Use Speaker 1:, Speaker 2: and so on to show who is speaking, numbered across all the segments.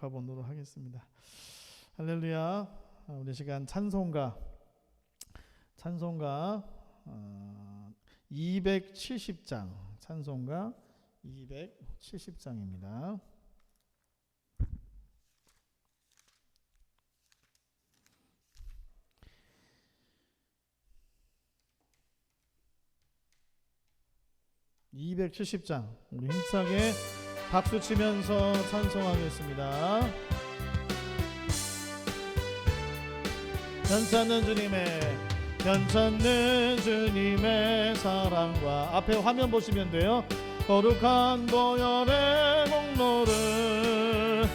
Speaker 1: 바꿔보도록 하겠습니다. 할렐루야. 우리 시간 찬송가 270장 찬송가 270장입니다. 우리 힘차게 박수 치면서 찬송하겠습니다. 변찮는 주님의 사랑과 앞에 화면 보시면 돼요. 거룩한 보혈의 공로를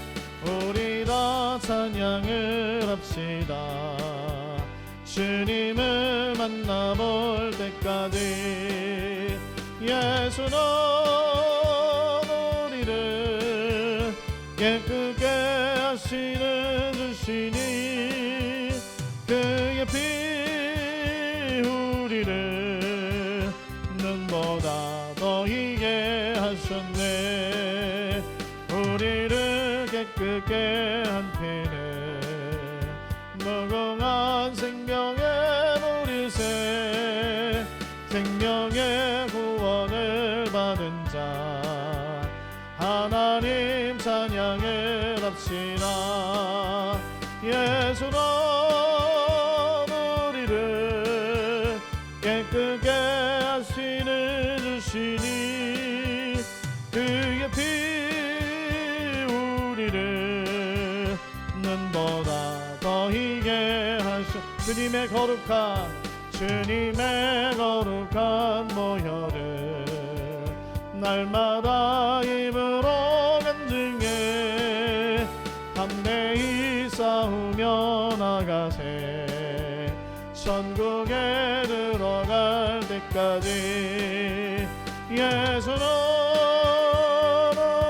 Speaker 1: 우리 다 찬양을 합시다. 주님을 만나볼 때까지 예수는 우리를 깨끗게 하시는 주시니 그의 피 우리를 눈보다 더 희게 하셨네. 우리를 깨끗게 한 피는 무궁한 생명의 보리새 생명의 구원을 받은 자 하나님 찬양을 합시다. 예수는 우리를 깨끗게 하시는 주시니 그의 피 우리를 눈보다 더 희게 하셔. 주님의 거룩한 보혈을 날마다 입으로 간증해 담대히 싸우며 나가세. 천국에 들어갈 때까지 예수는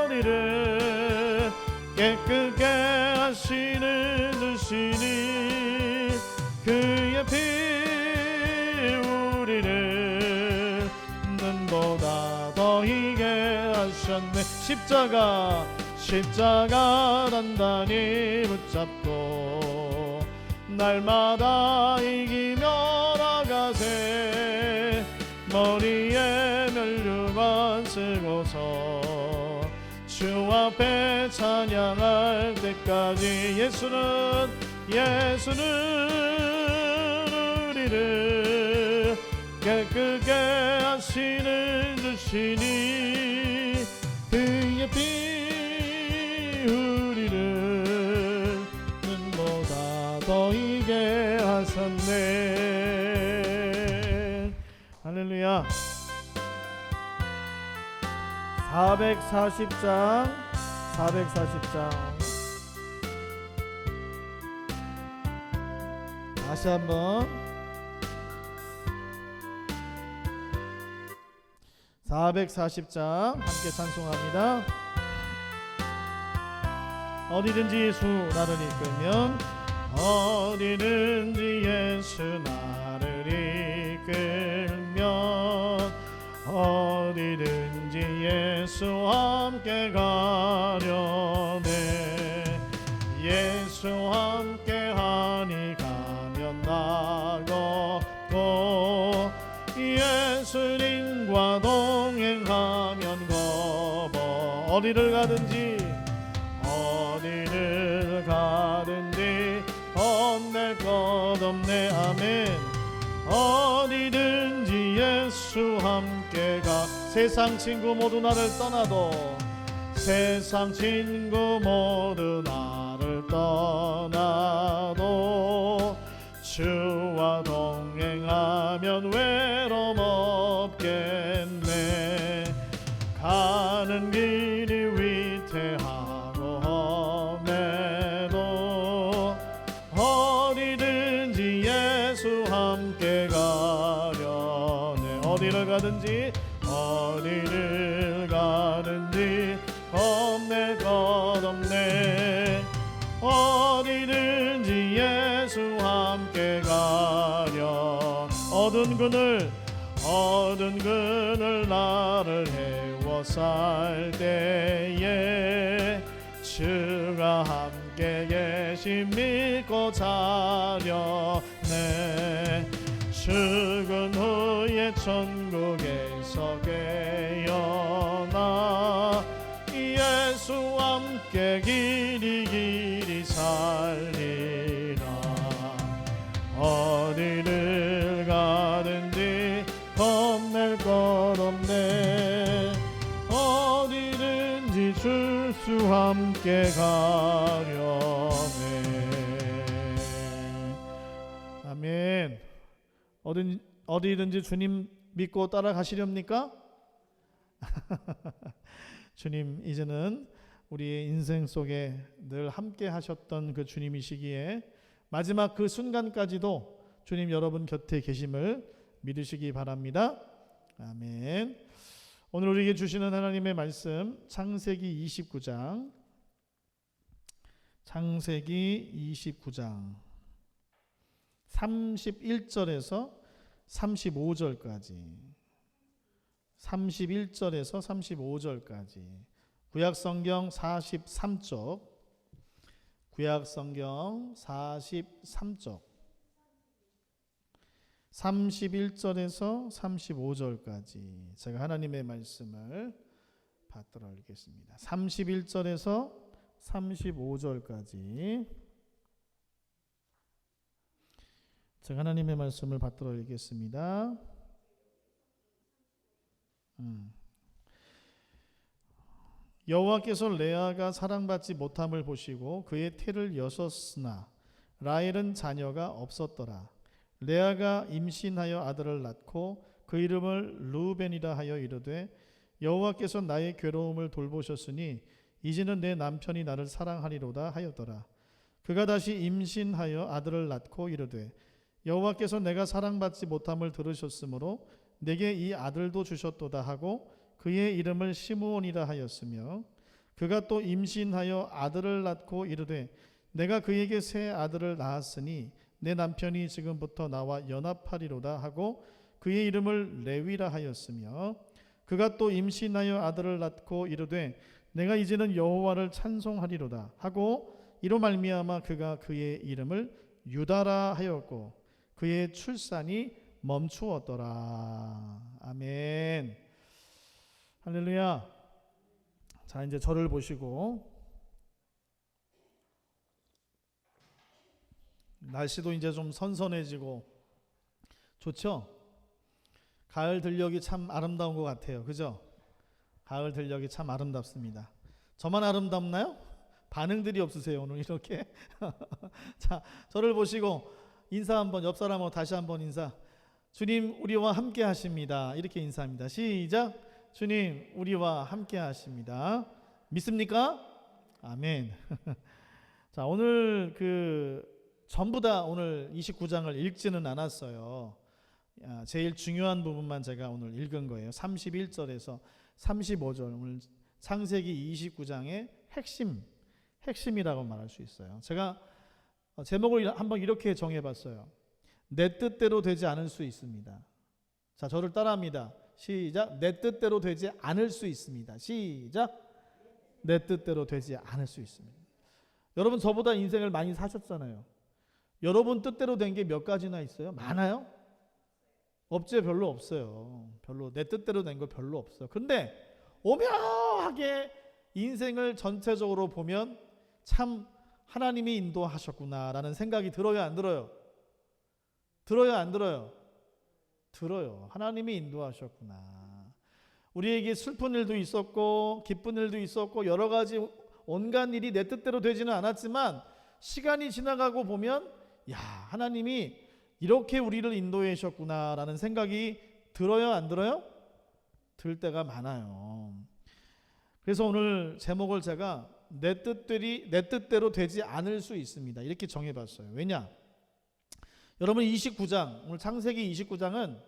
Speaker 1: 우리를 깨끗게 하시는 주시니 그의 피 우리를 눈보다 더 희게 하셨네. 십자가 단단히 붙잡고 날마다 이기며 나가세. 머리에 멸류관 쓰고서 주 앞에 찬양할 때까지 예수는 우리를 깨끗게 하시는 주시니 그의 피 우리를 눈보다 더 희게 하셨네. 할렐루야. 440장 다시 한번 440장 함께 찬송합니다. 어디든지 예수 나를 이끌면 어디든지 예수 나를 이끌면 어디든지 예수와 함께 가려네. 예수와 함께 하니 가면 나걷고 예수님과 동행하면 거버. 어디를 가든지 겁낼 것 없네. 아멘. 어디든지 예수 함께 가. 세상 친구 모두 나를 떠나도 주와 동행하면 외로움 없겠네. 가는 길이 위태하고 험해도 어디든지 예수 함께 가려네. 어디를 가든지 겁낼 것 없네. 어디든지 예수 함께 가련. 어두운 그늘 나를 해워 살 때에 주가 함께 계심 믿고 자려네. 죽은 후에 천국에서 깨어나 예수와 함께 길이 살리라. 어디를 가든지 겁낼 것 없네. 어디든지 주수 함께 가려네. 아멘. 어디든지 주님 믿고 따라가시렵니까? 주님, 이제는 우리의 인생 속에 늘 함께 하셨던 그 주님이시기에 마지막 그 순간까지도 주님 여러분 곁에 계심을 믿으시기 바랍니다. 아멘. 오늘 우리에게 주시는 하나님의 말씀, 창세기 29장 31절에서 35절까지 31절에서 35절까지 구약성경 43쪽, 구약성경 43쪽 31절에서 35절까지 제가 하나님의 말씀을 받들어 읽겠습니다. 31절에서 35절까지 제가 하나님의 말씀을 받들어 읽겠습니다. 여호와께서 레아가 사랑받지 못함을 보시고 그의 태를 여셨으나 라헬은 자녀가 없었더라. 레아가 임신하여 아들을 낳고 그 이름을 르우벤이라 하여 이르되 여호와께서 나의 괴로움을 돌보셨으니 이제는 내 남편이 나를 사랑하리로다 하였더라. 그가 다시 임신하여 아들을 낳고 이르되 여호와께서 내가 사랑받지 못함을 들으셨으므로 내게 이 아들도 주셨도다 하고 그의 이름을 시므온이라 하였으며 그가 또 임신하여 아들을 낳고 이르되 내가 그에게 새 아들을 낳았으니 내 남편이 지금부터 나와 연합하리로다 하고 그의 이름을 레위라 하였으며 그가 또 임신하여 아들을 낳고 이르되 내가 이제는 여호와를 찬송하리로다 하고 이로 말미암아 그가 그의 이름을 유다라 하였고 그의 출산이 멈추었더라. 아멘. 할렐루야. 자, 이제 저를 보시고, 날씨도 이제 좀 선선해지고 좋죠? 가을 들녘이 참 아름다운 것 같아요. 그죠? 가을 들녘이 참 아름답습니다. 저만 아름답나요? 반응들이 없으세요 오늘 이렇게. 자, 저를 보시고 인사 한번, 옆 사람하고 다시 한번 인사. 주님 우리와 함께 하십니다. 이렇게 인사합니다. 시작. 주님 우리와 함께 하십니다. 믿습니까? 아멘. 자, 오늘 전부 다 오늘 29장을 읽지는 않았어요. 제일 중요한 부분만 제가 오늘 읽은 거예요. 31절에서 35절, 오늘 창세기 29장의 핵심이라고 말할 수 있어요. 제가 제목을 한번 이렇게 정해봤어요. 내 뜻대로 되지 않을 수 있습니다. 자, 저를 따라합니다. 시작. 내 뜻대로 되지 않을 수 있습니다. 시작. 내 뜻대로 되지 않을 수 있습니다. 여러분 저보다 인생을 많이 사셨잖아요. 여러분 뜻대로 된 게 몇 가지나 있어요? 많아요? 없죠. 별로 없어요. 별로 내 뜻대로 된 거 별로 없어요. 근데 오묘하게 인생을 전체적으로 보면 참 하나님이 인도하셨구나라는 생각이 들어요, 안 들어요? 들어요, 안 들어요? 들어요. 하나님이 인도하셨구나. 우리에게 슬픈 일도 있었고 기쁜 일도 있었고 여러 가지 온갖 일이 내 뜻대로 되지는 않았지만 시간이 지나가고 보면 야, 하나님이 이렇게 우리를 인도해 주셨구나라는 생각이 들어요, 안 들어요? 들 때가 많아요. 그래서 오늘 제목을 제가 내 뜻대로 되지 않을 수 있습니다. 이렇게 정해봤어요. 왜냐? 여러분 29장, 오늘 창세기 29장은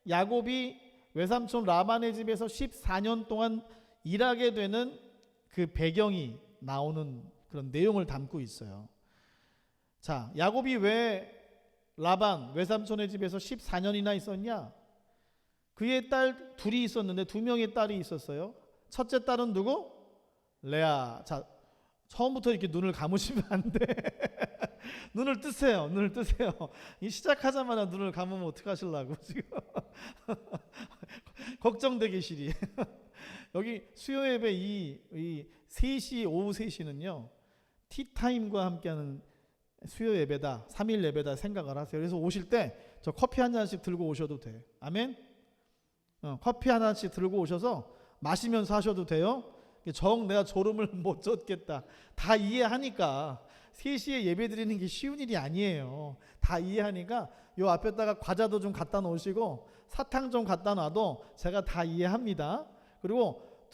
Speaker 1: 야곱이 외삼촌 라반의 집에서 14년 동안 일하게 되는 그 배경이 나오는 그런 내용을 담고 있어요. 자, 야곱이 왜 라반 외삼촌의 집에서 14년이나 있었냐? 그의 딸 둘이 있었는데 2명의 딸이 있었어요. 첫째 딸은 누구? 레아. 자, 처음부터 이렇게 눈을 감으시면 안 돼. 눈을 뜨세요. 눈을 뜨세요. 이 시작하자마자 눈을 감으면 어떡하실라고 지금. 걱정되기 시리. 여기 수요 예배 이 3시 오후 3시는요. 티타임과 함께하는 수요 예배다. 3일 예배다 생각을 하세요. 그래서 오실 때 저 커피 한 잔씩 들고 오셔도 돼. 아멘. 커피 한 잔씩 들고 오셔서 마시면서 하셔도 돼요. 정 내가 졸음을 못 쫓겠다. 다 이해하니까 3시에 예배 드리는 게 쉬운 일이 아니에요. 다 이해하니까 요 앞에다가 과자도 좀 갖다 놓으시고 사탕 좀 갖다 놔도 제가 다 이해합니다. 그리고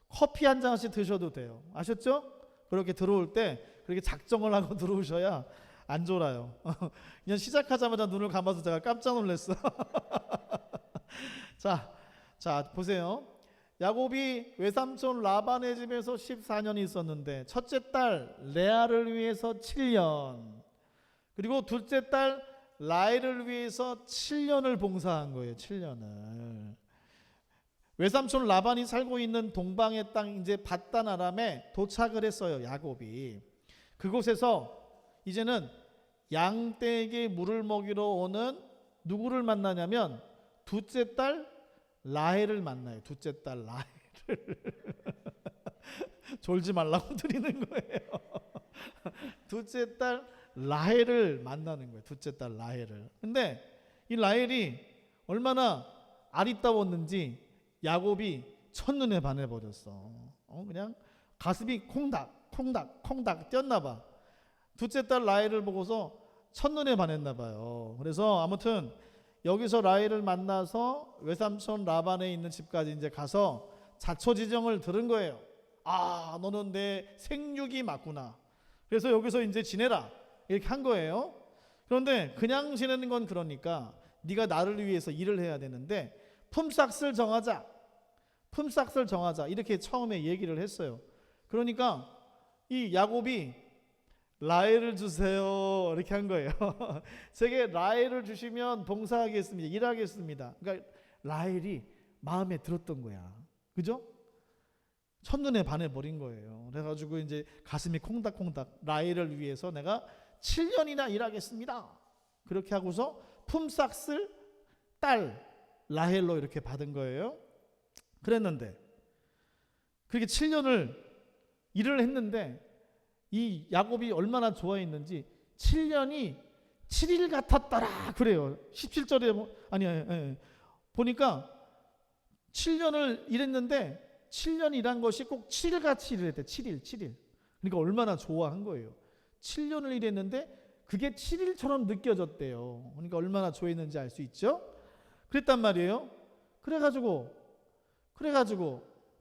Speaker 1: 커피 한 잔씩 드셔도 돼요. 아셨죠? 그렇게 들어올 때 그렇게 작정을 하고 들어오셔야 안 졸아요. 그냥 시작하자마자 눈을 감아서 제가 깜짝 놀랐어. 자 보세요. 야곱이 외삼촌 라반의 집에서 14년 있었는데 첫째 딸 레아를 위해서 7년, 그리고 둘째 딸 라헬을 위해서 7년을 봉사한 거예요. 7년을. 외삼촌 라반이 살고 있는 동방의 땅 이제 밧단 아람에 도착을 했어요. 야곱이. 그곳에서 이제는 양떼에게 물을 먹이러 오는 누구를 만나냐면 둘째 딸 라헬을 만나요. 둘째 딸 라헬을. 졸지 말라고 드리는 거예요. 둘째 딸 라헬을 만나는 거예요. 둘째 딸 라헬을. 근데 이 라헬이 얼마나 아리따웠는지 야곱이 첫눈에 반해버렸어. 그냥 가슴이 콩닥 뛰었나 봐. 둘째 딸 라헬을 보고서 첫눈에 반했나 봐요. 그래서 아무튼 여기서 라헬을 만나서 외삼촌 라반에 있는 집까지 이제 가서 자초지정을 들은 거예요. 아, 너는 내 생육이 맞구나. 그래서 여기서 이제 지내라. 이렇게 한 거예요. 그런데 그냥 지내는 건 그러니까 네가 나를 위해서 일을 해야 되는데 품삯을 정하자. 이렇게 처음에 얘기를 했어요. 그러니까 이 야곱이 라헬을 주세요. 이렇게 한 거예요. 제게 라헬을 주시면 봉사하겠습니다. 일하겠습니다. 그러니까 라헬이 마음에 들었던 거야. 그죠? 첫눈에 반해버린 거예요. 그래가지고 이제 가슴이 콩닥콩닥, 라헬을 위해서 내가 7년이나 일하겠습니다. 그렇게 하고서 품삯을 딸 라헬로 이렇게 받은 거예요. 그랬는데 그렇게 7년을 일을 했는데 이 야곱이 얼마나 좋아했는지 7년이 7일 같았더라 그래요. 17절에 보니까 7년을 일했는데 7년 일한 것이 꼭 7일같이 일을 했대. 7일. 그러니까 얼마나 좋아한 거예요. 7년을 일했는데 그게 7일처럼 느껴졌대요. 그러니까 얼마나 좋아했는지 알 수 있죠. 그랬단 말이에요. 그래가지고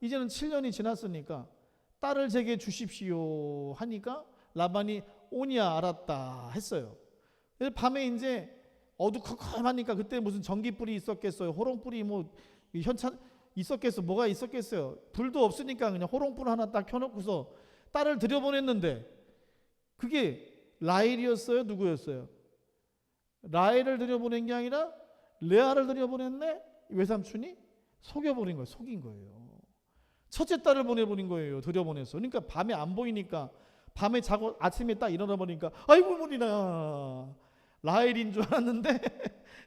Speaker 1: 이제는 7년이 지났으니까 딸을 제게 주십시오 하니까 라반이 오냐 알았다 했어요. 밤에 이제 어두컴컴하니까 그때 무슨 전기불이 있었겠어요. 호롱불이 뭐 현찬 있었겠어. 뭐가 있었겠어요. 불도 없으니까 그냥 호롱불 하나 딱 켜놓고서 딸을 들여보냈는데 그게 라헬이었어요? 누구였어요? 라헬을 들여보낸 게 아니라 레아를 들여보냈네? 외삼촌이 속여버린 거예요. 속인 거예요. 첫째 딸을 보내버린 거예요. 들여보냈어. 그러니까 밤에 안 보이니까 밤에 자고 아침에 딱 일어나 버리니까 아이고 머리나 라헬인 줄 알았는데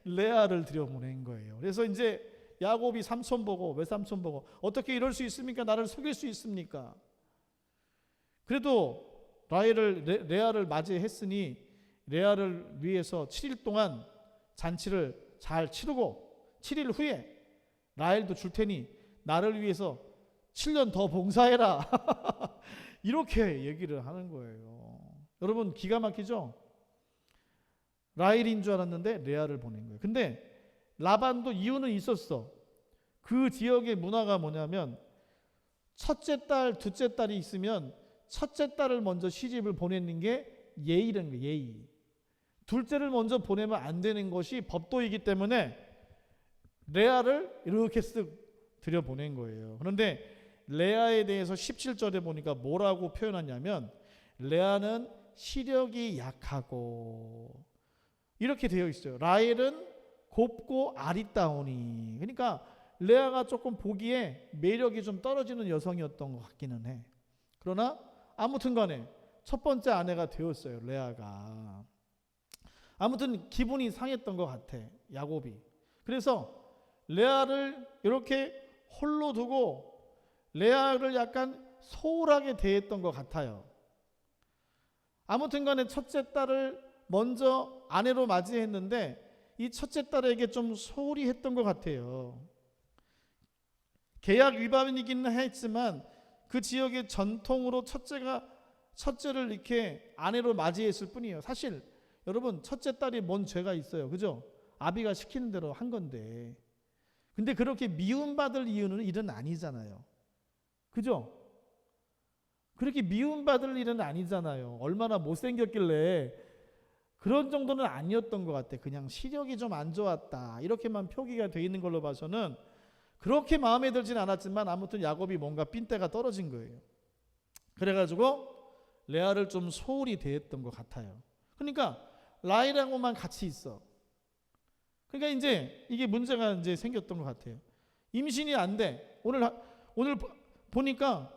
Speaker 1: 레아를 들여보낸 거예요. 그래서 이제 야곱이 삼촌 보고 외삼촌 보고 어떻게 이럴 수 있습니까? 나를 속일 수 있습니까? 그래도 레아를 맞이했으니 레아를 위해서 7일 동안 잔치를 잘 치르고 7일 후에 라헬도 줄 테니 나를 위해서 7년 더 봉사해라. 이렇게 얘기를 하는 거예요. 여러분 기가 막히죠? 라헬인 줄 알았는데 레아를 보낸 거예요. 근데 라반도 이유는 있었어. 그 지역의 문화가 뭐냐면 첫째 딸, 둘째 딸이 있으면 첫째 딸을 먼저 시집을 보내는 게 예의라는 거예요. 예의. 둘째를 먼저 보내면 안 되는 것이 법도이기 때문에 레아를 이렇게 쓱 들여보낸 거예요. 그런데 레아에 대해서 17절에 보니까 뭐라고 표현하냐면 레아는 시력이 약하고 이렇게 되어 있어요. 라헬은 곱고 아리따우니. 그러니까 레아가 조금 보기에 매력이 좀 떨어지는 여성이었던 것 같기는 해. 그러나 아무튼 간에 첫 번째 아내가 되었어요. 레아가. 아무튼 기분이 상했던 것 같아, 야곱이. 그래서 레아를 이렇게 홀로 두고 레아를 약간 소홀하게 대했던 것 같아요. 아무튼 간에 첫째 딸을 먼저 아내로 맞이했는데 이 첫째 딸에게 좀 소홀히 했던 것 같아요. 계약 위반이기는 했지만 그 지역의 전통으로 첫째를 이렇게 아내로 맞이했을 뿐이에요. 사실 여러분, 첫째 딸이 뭔 죄가 있어요, 그죠? 아비가 시키는 대로 한 건데. 근데 그렇게 미움받을 일은 아니잖아요, 그죠? 그렇게 미움받을 일은 아니잖아요. 얼마나 못생겼길래. 그런 정도는 아니었던 것 같아. 그냥 시력이 좀 안 좋았다, 이렇게만 표기가 되어 있는 걸로 봐서는 그렇게 마음에 들진 않았지만 아무튼 야곱이 뭔가 삔대가 떨어진 거예요. 그래가지고 레아를 좀 소홀히 대했던 것 같아요. 그러니까 라헬하고만 같이 있어. 그러니까 이제 이게 문제가 이제 생겼던 것 같아요. 임신이 안 돼. 오늘 보니까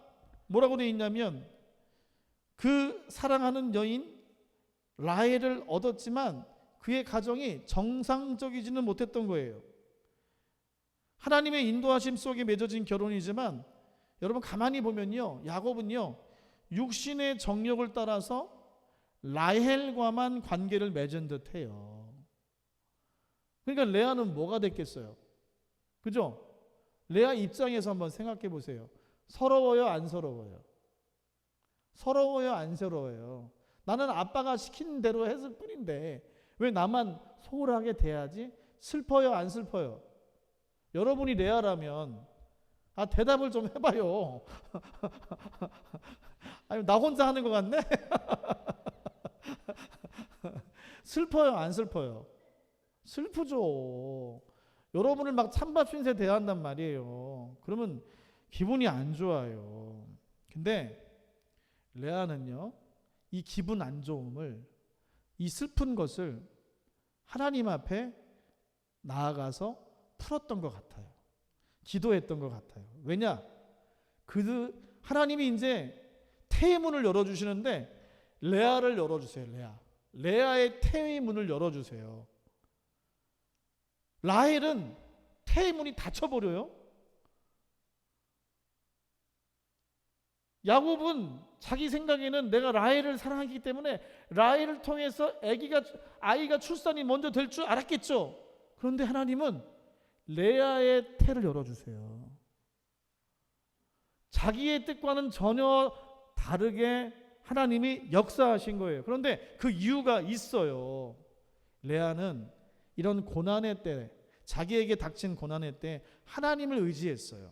Speaker 1: 뭐라고 되어 있냐면 그 사랑하는 여인 라헬을 얻었지만 그의 가정이 정상적이지는 못했던 거예요. 하나님의 인도하심 속에 맺어진 결혼이지만 여러분 가만히 보면요, 야곱은요 육신의 정욕을 따라서 라헬과만 관계를 맺은 듯해요. 그러니까 레아는 뭐가 됐겠어요, 그죠? 레아 입장에서 한번 생각해 보세요. 서러워요, 안 서러워요? 서러워요, 안 서러워요? 나는 아빠가 시킨 대로 했을 뿐인데 왜 나만 소홀하게 대하지? 슬퍼요, 안 슬퍼요? 여러분이 레아라면 대답을 좀 해봐요. 아니, 나 혼자 하는 것 같네? 슬퍼요, 안 슬퍼요? 슬프죠. 여러분을 막 찬밥 신세 대한단 말이에요. 그러면 기분이 안 좋아요. 근데 레아는요, 이 기분 안 좋음을, 이 슬픈 것을 하나님 앞에 나아가서 풀었던 것 같아요. 기도했던 것 같아요. 왜냐? 하나님이 이제 태의 문을 열어주시는데 레아를 열어주세요. 레아의 태의 문을 열어주세요. 라헬은 태의 문이 닫혀버려요. 야곱은 자기 생각에는 내가 라헬을 사랑하기 때문에 라헬을 통해서 아이가 출산이 먼저 될 줄 알았겠죠. 그런데 하나님은 레아의 태를 열어주세요. 자기의 뜻과는 전혀 다르게 하나님이 역사하신 거예요. 그런데 그 이유가 있어요. 레아는 이런 고난의 때, 자기에게 닥친 고난의 때 하나님을 의지했어요.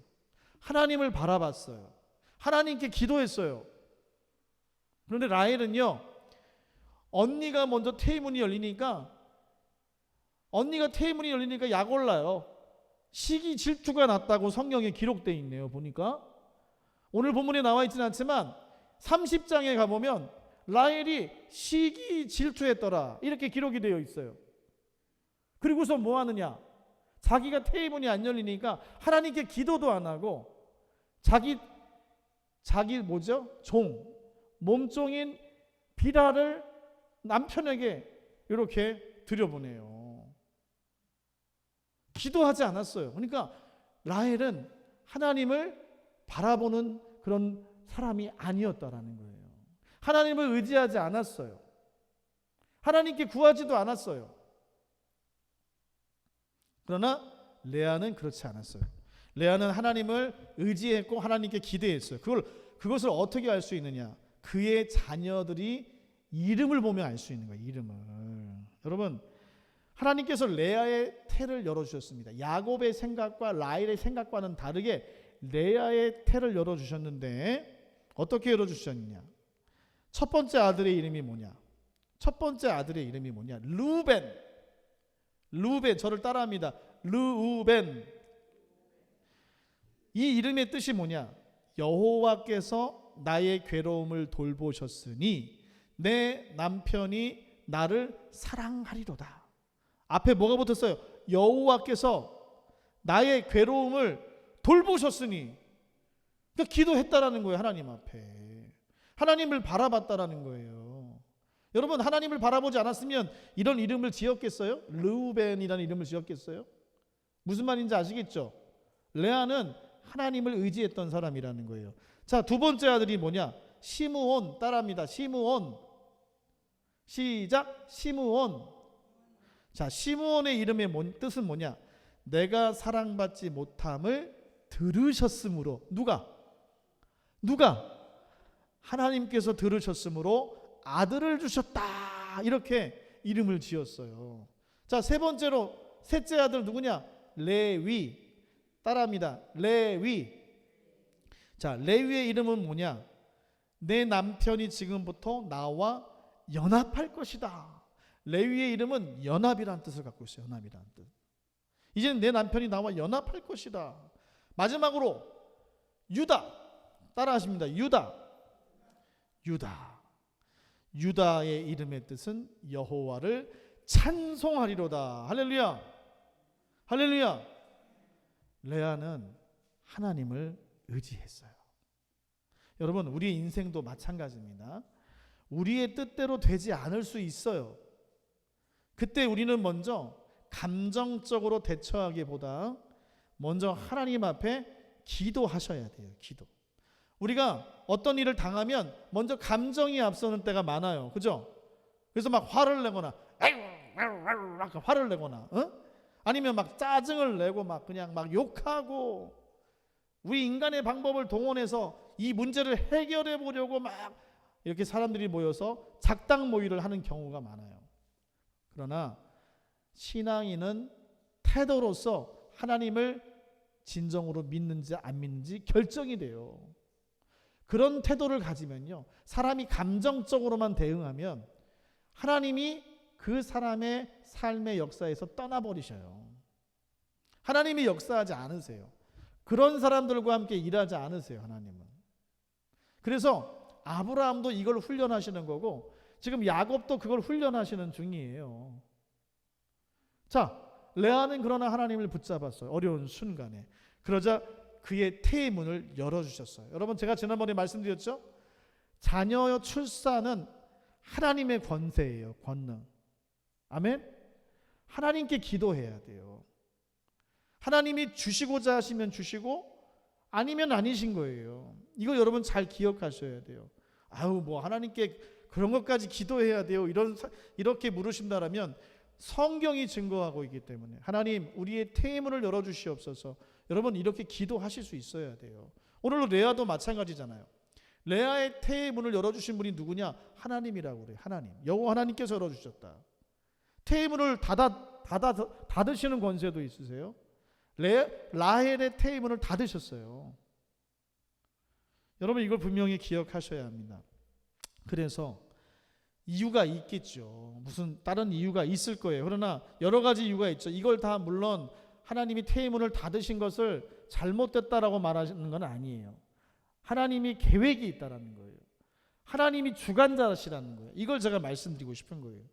Speaker 1: 하나님을 바라봤어요. 하나님께 기도했어요. 그런데 라헬은요, 언니가 먼저 태의 문이 열리니까 약 올라요. 시기 질투가 났다고 성경에 기록되어 있네요. 보니까 오늘 본문에 나와 있지는 않지만 30장에 가보면 라헬이 시기 질투했더라, 이렇게 기록이 되어 있어요. 그리고서 뭐 하느냐, 자기가 태의 문이 안 열리니까 하나님께 기도도 안 하고 자기 몸종인 비라를 남편에게 이렇게 들여보내요. 기도하지 않았어요. 그러니까 라헬은 하나님을 바라보는 그런 사람이 아니었다라는 거예요. 하나님을 의지하지 않았어요. 하나님께 구하지도 않았어요. 그러나 레아는 그렇지 않았어요. 레아는 하나님을 의지했고 하나님께 기대했어요. 그것을 어떻게 알 수 있느냐? 그의 자녀들이 이름을 보면 알 수 있는 거예요. 이름을. 여러분, 하나님께서 레아의 태를 열어주셨습니다. 야곱의 생각과 라헬의 생각과는 다르게 레아의 태를 열어주셨는데 어떻게 열어주셨느냐? 첫 번째 아들의 이름이 뭐냐? 루벤, 저를 따라합니다. 루벤. 이 이름의 뜻이 뭐냐? 여호와께서 나의 괴로움을 돌보셨으니 내 남편이 나를 사랑하리로다. 앞에 뭐가 붙었어요? 여호와께서 나의 괴로움을 돌보셨으니. 그러니까 기도했다라는 거예요, 하나님 앞에. 하나님을 바라봤다라는 거예요. 여러분, 하나님을 바라보지 않았으면 이런 이름을 지었겠어요? 르우벤이라는 이름을 지었겠어요? 무슨 말인지 아시겠죠? 레아는 하나님을 의지했던 사람이라는 거예요. 자, 두 번째 아들이 뭐냐? 시므온. 따라합니다. 시므온. 시작. 시므온. 자, 시므온의 이름의 뜻은 뭐냐? 내가 사랑받지 못함을 들으셨으므로. 누가? 하나님께서 들으셨으므로 아들을 주셨다. 이렇게 이름을 지었어요. 자, 셋째 아들 누구냐? 레위. 따라합니다. 레위. 자, 레위의 이름은 뭐냐? 내 남편이 지금부터 나와 연합할 것이다. 레위의 이름은 연합이라는 뜻을 갖고 있어요. 연합이라는 뜻. 이제는 내 남편이 나와 연합할 것이다. 마지막으로 유다. 따라하십니다. 유다의 이름의 뜻은 여호와를 찬송하리로다. 할렐루야. 레아는 하나님을 의지했어요. 여러분, 우리의 인생도 마찬가지입니다. 우리의 뜻대로 되지 않을 수 있어요. 그때 우리는 먼저 감정적으로 대처하기보다 먼저 하나님 앞에 기도하셔야 돼요. 기도. 우리가 어떤 일을 당하면 먼저 감정이 앞서는 때가 많아요. 그죠? 그래서 막 화를 내거나 아니면 막 짜증을 내고 막 그냥 막 욕하고, 우리 인간의 방법을 동원해서 이 문제를 해결해 보려고 막 이렇게 사람들이 모여서 작당 모의를 하는 경우가 많아요. 그러나 신앙인은 태도로서 하나님을 진정으로 믿는지 안 믿는지 결정이 돼요. 그런 태도를 가지면요, 사람이 감정적으로만 대응하면 하나님이 그 사람의 삶의 역사에서 떠나버리셔요. 하나님이 역사하지 않으세요. 그런 사람들과 함께 일하지 않으세요. 하나님은. 그래서 아브라함도 이걸 훈련하시는 거고, 지금 야곱도 그걸 훈련하시는 중이에요. 자, 레아는 그러나 하나님을 붙잡았어요. 어려운 순간에. 그러자 그의 태의 문을 열어주셨어요. 여러분, 제가 지난번에 말씀드렸죠? 자녀 출산은 하나님의 권세예요. 권능. 아멘? 하나님께 기도해야 돼요. 하나님이 주시고자 하시면 주시고 아니면 아니신 거예요. 이거 여러분 잘 기억하셔야 돼요. 뭐 하나님께 그런 것까지 기도해야 돼요. 이렇게 물으신다라면 성경이 증거하고 있기 때문에, 하나님 우리의 태의 문을 열어주시옵소서. 여러분, 이렇게 기도하실 수 있어야 돼요. 오늘도 레아도 마찬가지잖아요. 레아의 태의 문을 열어주신 분이 누구냐? 하나님이라고 그래요. 하나님. 여호와 하나님께서 열어주셨다. 태의 문을 닫으시는 권세도 있으세요. 라헬의 태의 문을 닫으셨어요. 여러분, 이걸 분명히 기억하셔야 합니다. 그래서 이유가 있겠죠. 무슨 다른 이유가 있을 거예요. 그러나 여러 가지 이유가 있죠. 이걸 다 물론 하나님이 태의 문을 닫으신 것을 잘못됐다라고 말하는 건 아니에요. 하나님이 계획이 있다라는 거예요. 하나님이 주관자시라는 거예요. 이걸 제가 말씀드리고 싶은 거예요.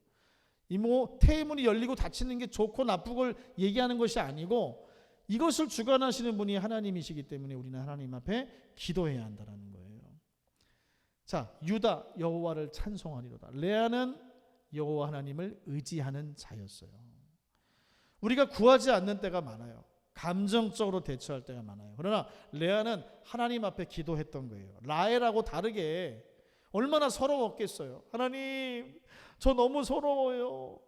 Speaker 1: 태의 문이 열리고 닫히는 게 좋고 나쁘고 얘기하는 것이 아니고, 이것을 주관하시는 분이 하나님이시기 때문에 우리는 하나님 앞에 기도해야 한다는 거예요. 자, 유다 여호와를 찬송하리로다. 레아는 여호와 하나님을 의지하는 자였어요. 우리가 구하지 않는 때가 많아요. 감정적으로 대처할 때가 많아요. 그러나 레아는 하나님 앞에 기도했던 거예요. 라헬하고 다르게 얼마나 서러웠겠어요. 하나님, 저 너무 서러워요.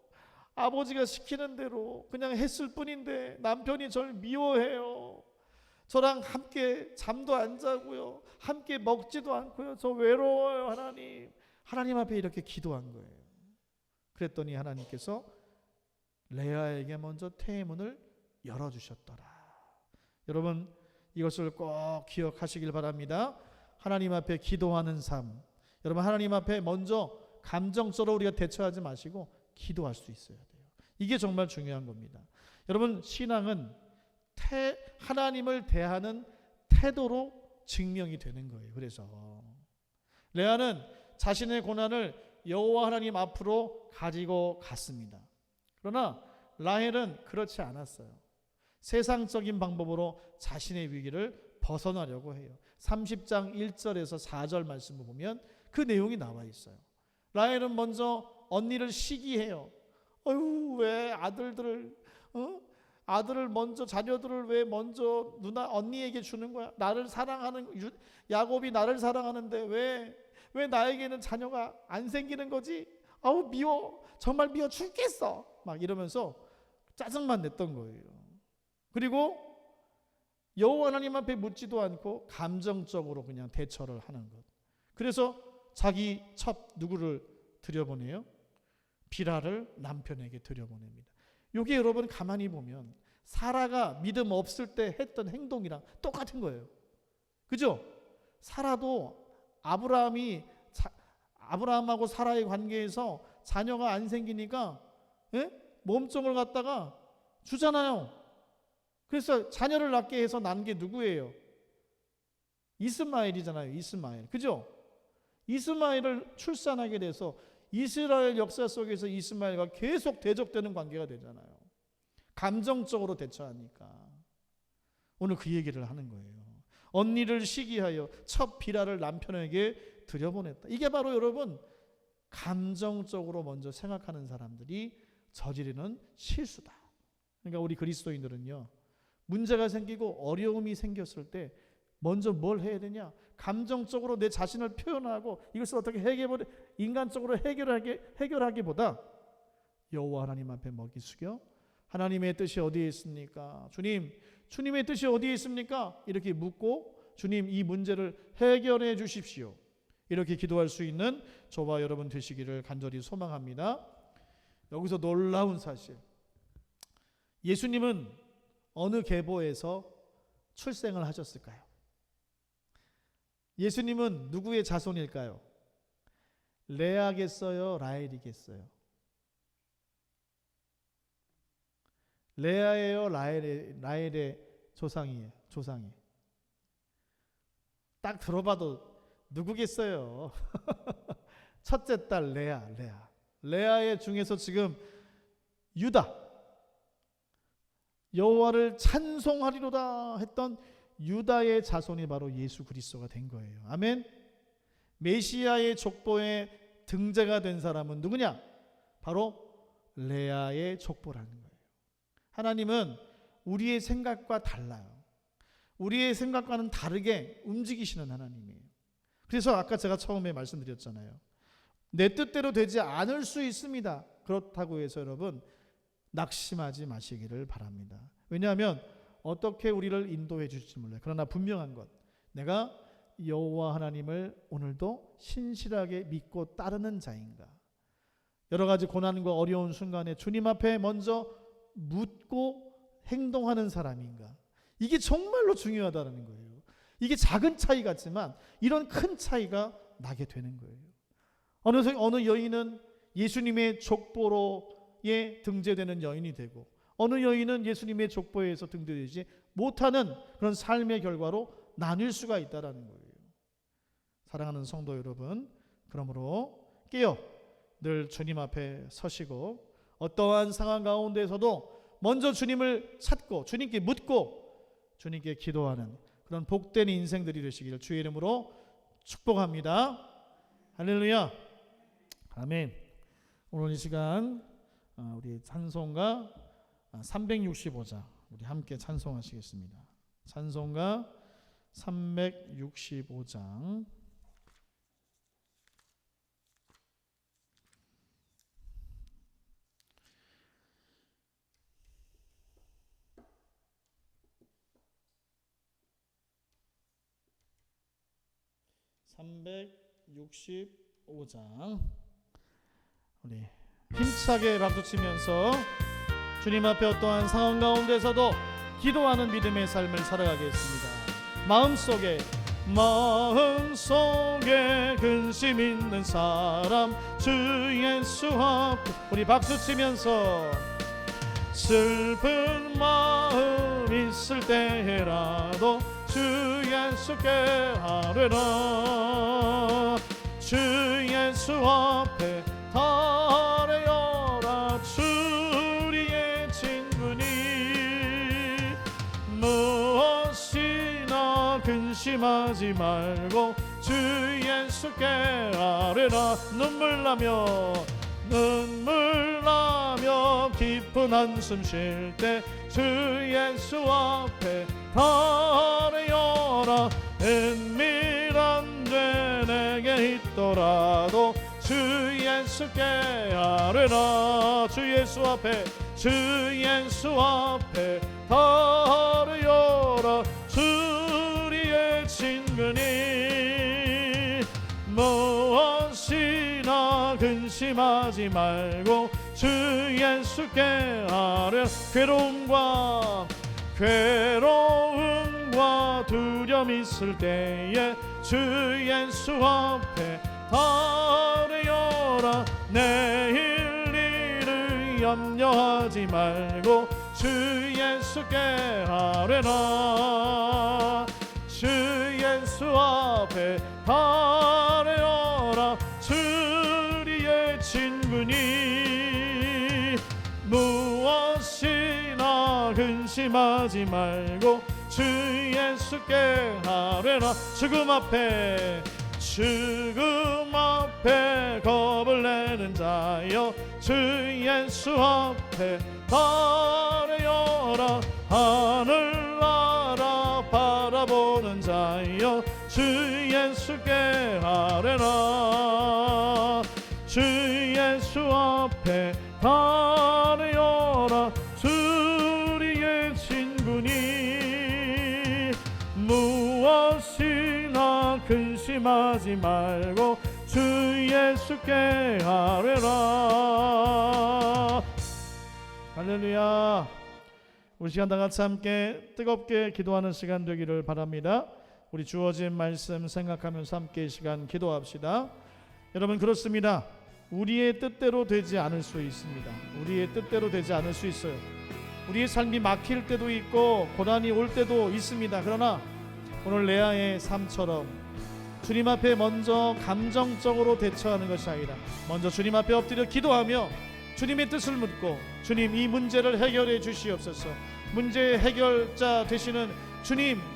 Speaker 1: 아버지가 시키는 대로 그냥 했을 뿐인데 남편이 저를 미워해요. 저랑 함께 잠도 안 자고요. 함께 먹지도 않고요. 저 외로워요. 하나님 앞에 이렇게 기도한 거예요. 그랬더니 하나님께서 레아에게 먼저 태의 문을 열어주셨더라. 여러분, 이것을 꼭 기억하시길 바랍니다. 하나님 앞에 기도하는 삶. 여러분, 하나님 앞에 먼저 감정적으로 우리가 대처하지 마시고 기도할 수 있어야 돼요. 이게 정말 중요한 겁니다. 여러분, 신앙은 하나님을 대하는 태도로 증명이 되는 거예요. 그래서 레아는 자신의 고난을 여호와 하나님 앞으로 가지고 갔습니다. 그러나 라헬은 그렇지 않았어요. 세상적인 방법으로 자신의 위기를 벗어나려고 해요. 30장 1절에서 4절 말씀을 보면 그 내용이 나와 있어요. 라헬은 먼저 언니를 시기해요. 어휴, 왜 아들을 먼저, 자녀들을 왜 먼저 누나 언니에게 주는 거야? 나를 사랑하는 야곱이 나를 사랑하는데 왜 나에게는 자녀가 안 생기는 거지? 아우, 미워, 정말 미워 죽겠어, 막 이러면서 짜증만 냈던 거예요. 그리고 여호와 하나님 앞에 묻지도 않고 감정적으로 그냥 대처를 하는 것. 그래서 자기 첩 누구를 들여보내요? 비라를 남편에게 들여보냅니다. 이게 여러분 가만히 보면 사라가 믿음 없을 때 했던 행동이랑 똑같은 거예요. 그죠? 사라도 아브라함하고 사라의 관계에서 자녀가 안 생기니까 몸종을 갖다가 주잖아요. 그래서 자녀를 낳게 해서 난 게 누구예요? 이스마엘이잖아요. 이스마엘. 그죠? 이스마엘을 출산하게 돼서 이스라엘 역사 속에서 이스마엘과 계속 대적되는 관계가 되잖아요. 감정적으로 대처하니까. 오늘 그 얘기를 하는 거예요. 언니를 시기하여 첫 비라를 남편에게 들여보냈다. 이게 바로 여러분 감정적으로 먼저 생각하는 사람들이 저지르는 실수다. 그러니까 우리 그리스도인들은요, 문제가 생기고 어려움이 생겼을 때 먼저 뭘 해야 되냐? 감정적으로 내 자신을 표현하고 이것을 어떻게 인간적으로 해결하기보다 여호와 하나님 앞에 먹이 숙여 하나님의 뜻이 어디에 있습니까? 주님의 뜻이 어디에 있습니까? 이렇게 묻고 주님 이 문제를 해결해 주십시오. 이렇게 기도할 수 있는 저와 여러분 되시기를 간절히 소망합니다. 여기서 놀라운 사실, 예수님은 어느 계보에서 출생을 하셨을까요? 예수님은 누구의 자손일까요? 레아겠어요? 라헬이겠어요? 레아예요? 라헬의 조상이에요? 조상이. 딱 들어봐도 누구겠어요? 첫째 딸 레아의 중에서 지금 유다, 여호와를 찬송하리로다 했던 유다의 자손이 바로 예수 그리스도가 된 거예요. 아멘. 메시아의 족보에 등재가 된 사람은 누구냐? 바로 레아의 족보라는 거예요. 하나님은 우리의 생각과 달라요. 우리의 생각과는 다르게 움직이시는 하나님이에요. 그래서 아까 제가 처음에 말씀드렸잖아요. 내 뜻대로 되지 않을 수 있습니다. 그렇다고 해서 여러분 낙심하지 마시기를 바랍니다. 왜냐하면 어떻게 우리를 인도해 주실지 몰라요. 그러나 분명한 것, 내가 여호와 하나님을 오늘도 신실하게 믿고 따르는 자인가? 여러 가지 고난과 어려운 순간에 주님 앞에 먼저 묻고 행동하는 사람인가? 이게 정말로 중요하다는 거예요. 이게 작은 차이 같지만 이런 큰 차이가 나게 되는 거예요. 어느 여인은 예수님의 족보로에 등재되는 여인이 되고 어느 여인은 예수님의 족보에서 등재되지 못하는 그런 삶의 결과로 나뉠 수가 있다는 거예요. 사랑하는 성도 여러분, 그러므로 깨어 늘 주님 앞에 서시고 어떠한 상황 가운데서도 먼저 주님을 찾고 주님께 묻고 주님께 기도하는 그런 복된 인생들이 되시기를 주의 이름으로 축복합니다. 할렐루야. 아멘. 오늘 이 시간 우리 찬송가 365장 우리 함께 찬송하시겠습니다. 찬송가 365장 우리 힘차게 박수치면서 주님 앞에 어떠한 상황 가운데서도 기도하는 믿음의 삶을 살아가겠습니다. 마음속에 근심 있는 사람 주 예수 앞에 우리 박수치면서 슬픈 마음 있을 때라도 주 예수께 아뢰라. 주 예수 앞에 달아여라. 주리의 친구니 무엇이나 근심 근심하지 말고 주 예수께 아뢰라. 눈물 나며 깊은 한숨 쉴 때 주 예수 앞에 아뢰어라. 은밀한 죄 내게 있더라도 주 예수께 아뢰라. 주 예수 앞에 아뢰어라. 주리의 친근이 무엇이나 근심하지 말고 주 예수께 아뢰라. 괴로움과 두려움 있을 때에 주 예수 앞에 아뢰어라. 내일 일을 염려하지 말고 주 예수께 아뢰라. 주 예수 앞에 아뢰어라. 주리의 친구니 무엇이나 근심하지 말고 주 예수께 아뢰라. 죽음 앞에 겁을 내는 자여 주 예수 앞에 아뢰어라. 하늘 나라 바라보는 자여 주 예수께 아뢰라. 주 예수 앞에 아뢰어라. 주리의 친구니 무엇이나 근심하지 말고 주 예수께 아뢰라. 할렐루야. 우리 시간 다 같이 함께 뜨겁게 기도하는 시간 되기를 바랍니다. 우리 주어진 말씀 생각하면서 함께 이 시간 기도합시다. 여러분, 그렇습니다. 우리의 뜻대로 되지 않을 수 있습니다. 우리의 뜻대로 되지 않을 수 있어요. 우리의 삶이 막힐 때도 있고 고난이 올 때도 있습니다. 그러나 오늘 레아의 삶처럼 주님 앞에 먼저 감정적으로 대처하는 것이 아니라 먼저 주님 앞에 엎드려 기도하며 주님의 뜻을 묻고 주님, 이 문제를 해결해 주시옵소서. 문제의 해결자 되시는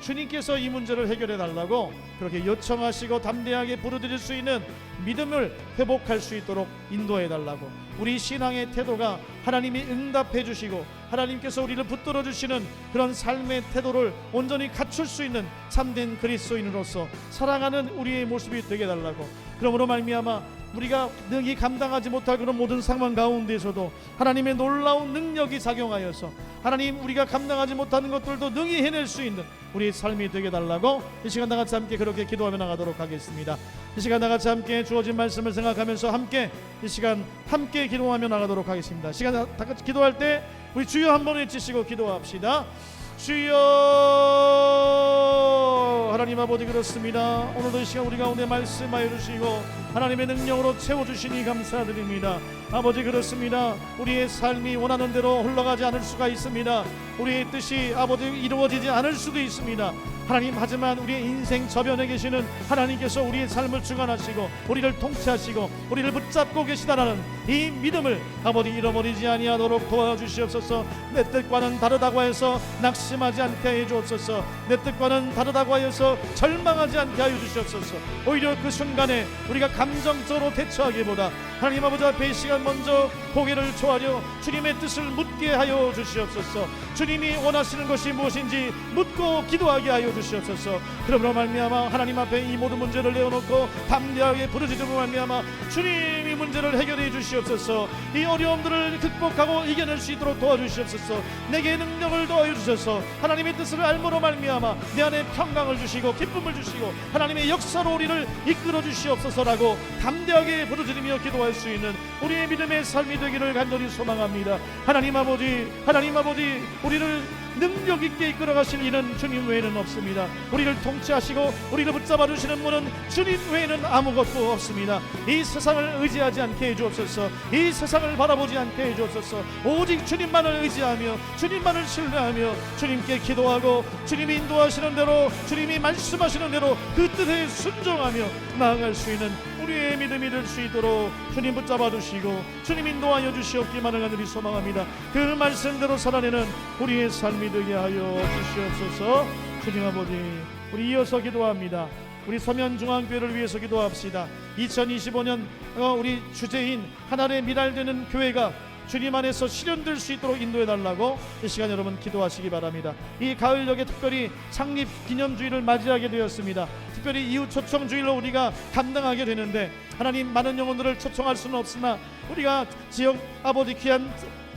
Speaker 1: 주님께서 이 문제를 해결해 달라고 그렇게 요청하시고 담대하게 부르짖을 수 있는 믿음을 회복할 수 있도록 인도해 달라고, 우리 신앙의 태도가 하나님이 응답해 주시고 하나님께서 우리를 붙들어 주시는 그런 삶의 태도를 온전히 갖출 수 있는 참된 그리스도인으로서 살아가는 우리의 모습이 되게 달라고, 그러므로 말미암아 우리가 능히 감당하지 못할 그런 모든 상황 가운데서도 하나님의 놀라운 능력이 작용하여서 하나님, 우리가 감당하지 못하는 것들도 능히 해낼 수 있는 우리의 삶이 되게 달라고 이 시간 다 같이 함께 그렇게 기도하며 나가도록 하겠습니다. 이 시간 다 같이 함께 주어진 말씀을 생각하면서 함께 이 시간 함께 기도하며 나가도록 하겠습니다. 시간 다 같이 기도할 때 우리 주여 한번 외치시고 기도합시다. 주여. 하나님 아버지, 그렇습니다. 오늘도 이 시간 우리 가운데 말씀하여 주시고 하나님의 능력으로 채워주시니 감사드립니다. 아버지, 그렇습니다. 우리의 삶이 원하는 대로 흘러가지 않을 수가 있습니다. 우리의 뜻이 아버지 이루어지지 않을 수도 있습니다. 하나님, 하지만 우리의 인생 저변에 계시는 하나님께서 우리의 삶을 주관하시고 우리를 통치하시고 우리를 붙잡고 계시다라는 이 믿음을 아버지 잃어버리지 아니하도록 도와주시옵소서. 내 뜻과는 다르다고 해서 낙심하지 않게 해 주옵소서. 내 뜻과는 다르다고 하여서 절망하지 않게 하여 주시옵소서. 오히려 그 순간에 우리가 감정적으로 대처하기보다 하나님 아버지 앞에 이 시간 먼저 고개를 조아려 주님의 뜻을 묻게 하여 주시옵소서. 주님이 원하시는 것이 무엇인지 묻고 기도하게 하여 주시옵소서. 그러므로 말미암아 하나님 앞에 이 모든 문제를 내어놓고 담대하게 부르짖음으로 말미암아 주님이 문제를 해결해 주시옵소서. 이 어려움들을 극복하고 이겨낼 수 있도록 도와주시옵소서. 내게 능력을 더하여 주셔서 하나님의 뜻을 알므로 말미암아 내 안에 평강을 주시고 기쁨을 주시고 하나님의 역사로 우리를 이끌어 주시옵소서라고 담대하게 부르짖으며 기도할 수 있는 우리의 믿음의 삶이 되기를 간절히 소망합니다. 하나님 아버지, 우리를 능력 있게 이끌어 가실 이는 주님 외에는 없습니다. 우리를 통치하시고 우리를 붙잡아 주시는 분은 주님 외에는 아무것도 없습니다. 이 세상을 의지하지 않게 해 주옵소서. 이 세상을 바라보지 않게 해 주옵소서. 오직 주님만을 의지하며 주님만을 신뢰하며 주님께 기도하고 주님이 인도하시는 대로, 주님이 말씀하시는 대로 그 뜻에 순종하며 나아갈 수 있는 우리의 믿음이 될 수 있도록 주님 붙잡아 주시고 주님 인도하여 주시옵기만을 간절히 소망합니다. 그 말씀대로 살아내는 우리의 삶이 되게 하여 주시옵소서. 주님 아버지, 우리 이어서 기도합니다. 우리 서면중앙교회를 위해서 기도합시다. 2025년 우리 주제인 하나님의 미랄되는 교회가 주님 안에서 실현될 수 있도록 인도해달라고 이 시간 여러분 기도하시기 바랍니다. 이 가을역에 특별히 창립 기념주일을 맞이하게 되었습니다. 특별히 이웃 초청주일로 우리가 감당하게 되는데, 하나님 많은 영혼들을 초청할 수는 없으나 우리가 지역 아버지 귀한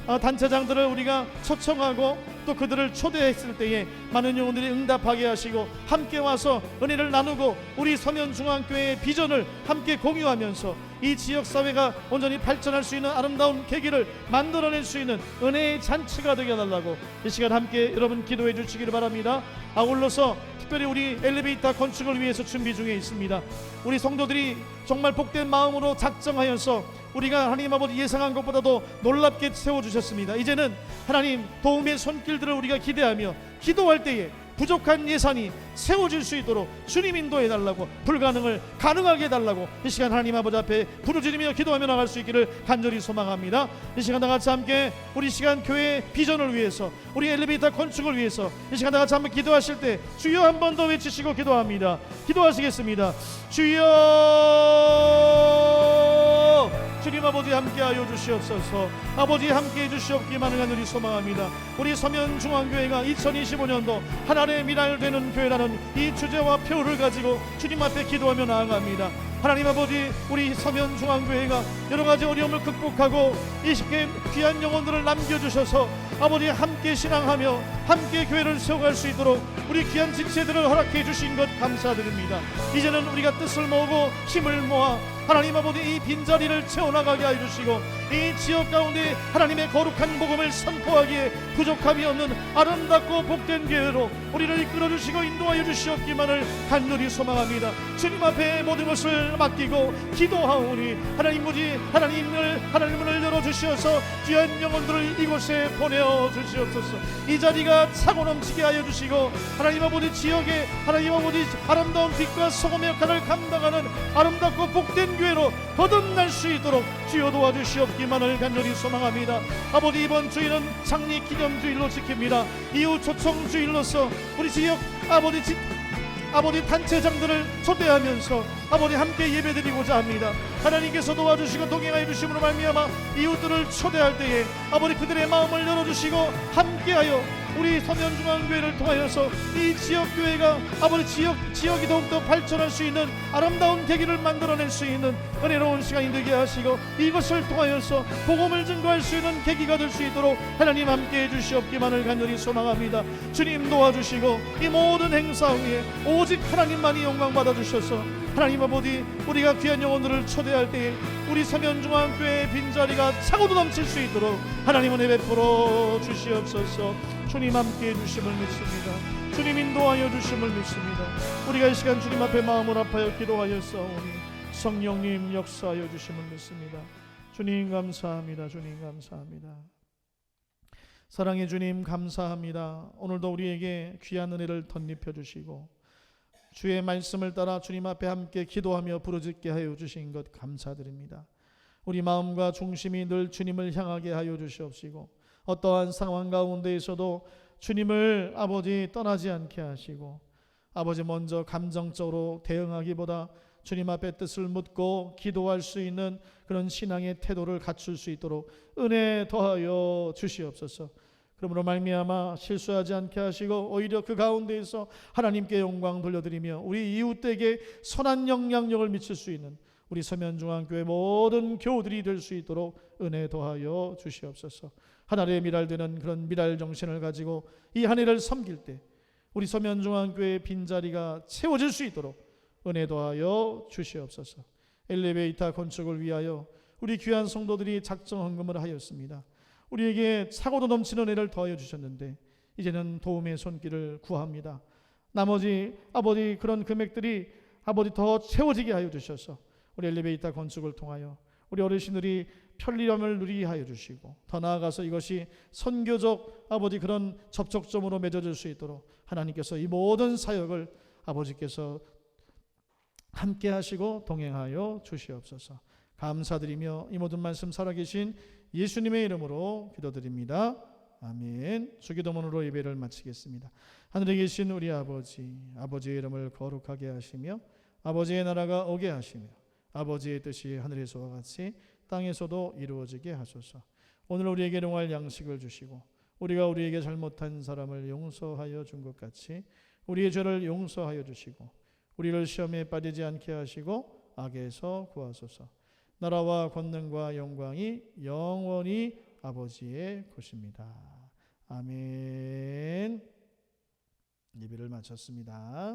Speaker 1: 단체장들을 우리가 초청하고 또 그들을 초대했을 때에 많은 영혼들이 응답하게 하시고 함께 와서 은혜를 나누고 우리 서면중앙교회의 비전을 함께 공유하면서 이 지역사회가 온전히 발전할 수 있는 아름다운 계기를 만들어낼 수 있는 은혜의 잔치가 되게 해달라고 이 시간 함께 여러분 기도해 주시기를 바랍니다. 아울러서 특별히 우리 엘리베이터 건축을 위해서 준비 중에 있습니다. 우리 성도들이 정말 복된 마음으로 작정하여서 우리가 하나님 아버지 예상한 것보다도 놀랍게 세워주셨습니다. 이제는 하나님 도움의 손길들을 우리가 기대하며 기도할 때에 부족한 예산이 세워질 수 있도록 주님 인도해달라고, 불가능을 가능하게 해달라고 이 시간 하나님 아버지 앞에 부르짖으며 기도하며 나갈 수 있기를 간절히 소망합니다. 이 시간 다 같이 함께 우리 시간 교회 비전을 위해서, 우리 엘리베이터 건축을 위해서 이 시간 다 같이 한번 기도하실 때 주여 한 번 더 외치시고 기도합니다. 기도하시겠습니다. 주여, 주님 아버지 함께하여 주시옵소서. 아버지 함께해 주시옵기만을 간절히 소망합니다. 우리 서면중앙교회가 2025년도 하나님의 미랄되는 교회라는 이 주제와 표를 가지고 주님 앞에 기도하며 나아갑니다. 하나님 아버지, 우리 서면중앙교회가 여러가지 어려움을 극복하고 이 시간 귀한 영혼들을 남겨주셔서 아버지 함께 신앙하며 함께 교회를 세워갈 수 있도록 우리 귀한 지체들을 허락해 주신 것 감사드립니다. 이제는 우리가 뜻을 모으고 힘을 모아 하나님 아버지 이 빈자리를 채워나가게 하여 주시고 이 지역 가운데 하나님의 거룩한 복음을 선포하기에 부족함이 없는 아름답고 복된 교회로 우리를 이끌어 주시고 인도하여 주시옵기만을 간절히 소망합니다. 주님 앞에 모든 것을 맡기고 기도하오니 하나님 문을 열어주시어서 귀한 영혼들을 이곳에 보내어 주시옵소서. 이 자리가 차고 넘치게 하여 주시고 하나님 아버지 지역에 하나님 아버지 아름다운 빛과 소금의 역할을 감당하는 아름답고 복된 교회로 거듭날 수 있도록 주여 도와주시옵기만을 간절히 소망합니다. 아버지, 이번 주일은 창립 기념주일로 지킵니다. 이후 초청주일로서 우리 지역 아버지 단체장들을 초대하면서 아버지 함께 예배드리고자 합니다. 하나님께서 도와주시고 동행하여 주심으로 말미암아 이웃들을 초대할 때에 아버지 그들의 마음을 열어주시고 함께하여 우리 서면중앙교회를 통하여서 이 지역교회가 아버지 지역이 더욱더 발전할 수 있는 아름다운 계기를 만들어낼 수 있는 은혜로운 시간이 되게 하시고 이것을 통하여서 복음을 증거할 수 있는 계기가 될 수 있도록 하나님 함께해 주시옵기만을 간절히 소망합니다. 주님 도와주시고 이 모든 행사 위에 오직 하나님만이 영광 받아주셔서 하나님 아버지, 우리가 귀한 영혼들을 초대할 때에 우리 서면중앙교회의 빈자리가 차고도 넘칠 수 있도록 하나님 은혜 베풀어 주시옵소서. 주님 함께해 주심을 믿습니다. 주님 인도하여 주심을 믿습니다. 우리가 이 시간 주님 앞에 마음을 아파여 기도하였사오니 성령님 역사하여 주심을 믿습니다. 주님 감사합니다. 주님 감사합니다. 사랑의 주님 감사합니다. 오늘도 우리에게 귀한 은혜를 덧입혀 주시고 주의 말씀을 따라 주님 앞에 함께 기도하며 부르짖게 하여 주신 것 감사드립니다. 우리 마음과 중심이 늘 주님을 향하게 하여 주시옵시고 어떠한 상황 가운데에서도 주님을 아버지 떠나지 않게 하시고 아버지 먼저 감정적으로 대응하기보다 주님 앞에 뜻을 묻고 기도할 수 있는 그런 신앙의 태도를 갖출 수 있도록 은혜 더하여 주시옵소서. 그러므로 말미암아 실수하지 않게 하시고 오히려 그 가운데에서 하나님께 영광 돌려드리며 우리 이웃에게 선한 영향력을 미칠 수 있는 우리 서면중앙교회 모든 교우들이 될 수 있도록 은혜 더하여 주시옵소서. 하나님의 미랄되는 그런 미랄 정신을 가지고 이 한 해를 섬길 때 우리 서면중앙교회의 빈자리가 채워질 수 있도록 은혜 더하여 주시옵소서. 엘리베이터 건축을 위하여 우리 귀한 성도들이 작정 헌금을 하였습니다. 우리에게 차고도 넘치는 은혜를 더하여 주셨는데 이제는 도움의 손길을 구합니다. 나머지 아버지 그런 금액들이 아버지 더 채워지게 하여 주셔서 우리 엘리베이터 건축을 통하여 우리 어르신들이 편리함을 누리게 하여 주시고 더 나아가서 이것이 선교적 아버지 그런 접촉점으로 맺어질 수 있도록 하나님께서 이 모든 사역을 아버지께서 함께 하시고 동행하여 주시옵소서. 감사드리며 이 모든 말씀 살아계신 예수님의 이름으로 기도드립니다. 아멘. 주기도문으로 예배를 마치겠습니다. 하늘에 계신 우리 아버지, 아버지의 이름을 거룩하게 하시며 아버지의 나라가 오게 하시며 아버지의 뜻이 하늘에서와 같이 땅에서도 이루어지게 하소서. 오늘 우리에게 일용할 양식을 주시고 우리가 우리에게 잘못한 사람을 용서하여 준 것 같이 우리의 죄를 용서하여 주시고 우리를 시험에 빠지지 않게 하시고 악에서 구하소서. 나라와 권능과 영광이 영원히 아버지의 것입니다. 아멘. 예배를 마쳤습니다.